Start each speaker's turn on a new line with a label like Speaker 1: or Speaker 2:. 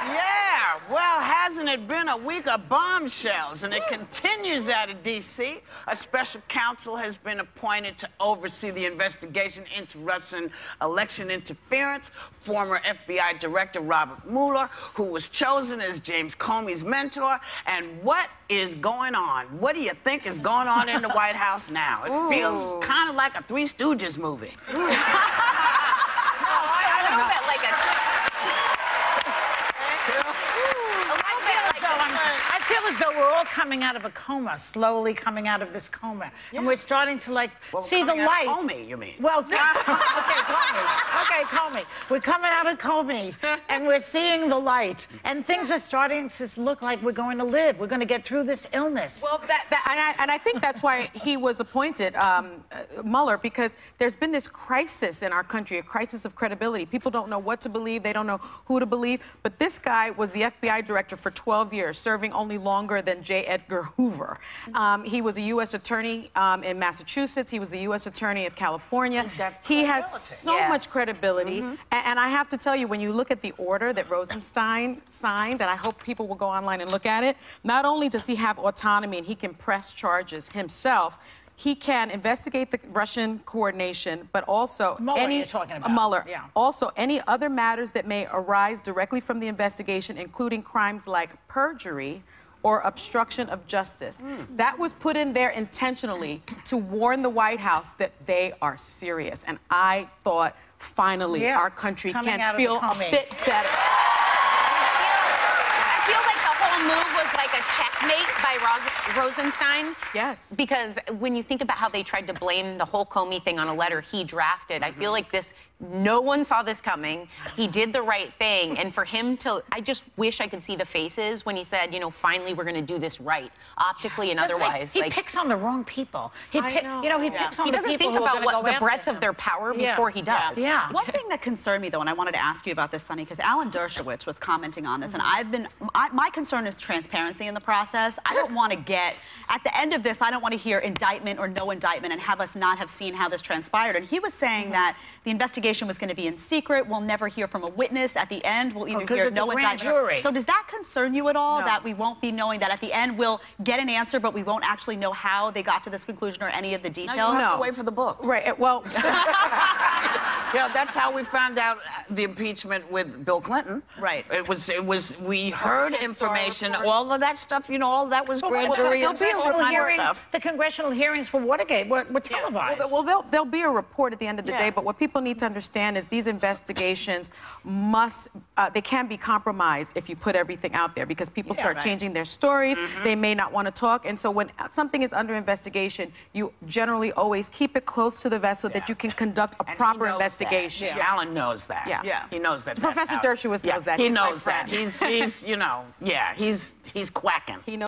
Speaker 1: Yeah, well, hasn't it been a week of bombshells? And it continues out of D.C. A special counsel has been appointed to oversee the investigation into Russian election interference. Former FBI Director Robert Mueller, who was chosen as James Comey's mentor. And what is going on? What do you think is going on in the White House now? It feels kind of like a Three Stooges movie.
Speaker 2: A little bit like a...
Speaker 3: I feel as though we're all coming out of a coma, slowly coming out of this coma. Yeah. And we're starting to, like, see the light.
Speaker 1: Comey, you mean?
Speaker 3: Well, okay, Comey. Okay, Comey. We're coming out of Comey, and we're seeing the light. And things are starting to look like we're going to live. We're going to get through this illness.
Speaker 4: Well, and I think that's why he was appointed, Mueller, because there's been this crisis in our country, a crisis of credibility. People don't know what to believe. They don't know who to believe. But this guy was the FBI director for 12 years, serving only longer than J. Edgar Hoover. He was a U.S. attorney in Massachusetts. He was the U.S. attorney of California. He has so much credibility. And I have to tell you, when you look at the order that Rosenstein signed, and I hope people will go online and look at it, not only does he have autonomy and he can press charges himself, he can investigate the Russian coordination, but also also any other matters that may arise directly from the investigation, including crimes like perjury or obstruction of justice. That was put in there intentionally to warn the White House that they are serious. And I thought, finally, our country can feel a bit better.
Speaker 2: I feel like the whole move was like a checkmate by Rosenstein.
Speaker 4: Yes.
Speaker 2: Because when you think about how they tried to blame the whole Comey thing on a letter he drafted, I feel like no one saw this coming. He did the right thing. And for him to, I just wish I could see the faces when he said, you know, finally we're going to do this right, optically and otherwise.
Speaker 3: He picks on the wrong people. He picks on the people
Speaker 2: He doesn't think about the breadth of their power before he does.
Speaker 5: Yeah. One thing that concerned me, though, and I wanted to ask you about this, Sunny, because Alan Dershowitz was commenting on this, and my concern is transparency in the process. I don't want to get, at the end of this, I don't want to hear indictment or no indictment and have us not have seen how this transpired. And he was saying that the investigation was going to be in secret. We'll never hear from a witness. At the end, we'll either hear no indictment.
Speaker 3: Jury.
Speaker 5: So does that concern you at all, that we won't be knowing that at the end we'll get an answer, but we won't actually know how they got to this conclusion or any of the details?
Speaker 1: No, you have to wait for the books.
Speaker 4: Right, well...
Speaker 1: You know, that's how we found out the impeachment with Bill Clinton.
Speaker 5: Right.
Speaker 1: We heard information, all of that stuff, you know, all that was grand jury and all kind of stuff.
Speaker 3: The congressional hearings for Watergate were televised.
Speaker 4: Well, there'll be a report at the end of the day, but what people need to understand is these investigations they can be compromised if you put everything out there, because people start changing their stories. They may not want to talk. And so when something is under investigation, you generally always keep it close to the vest so that you can conduct a proper investigation.
Speaker 1: Alan knows that.
Speaker 4: Yeah.
Speaker 1: He knows that.
Speaker 4: Professor Dershowitz knows that.
Speaker 1: He knows that. He's you know, he's quacking.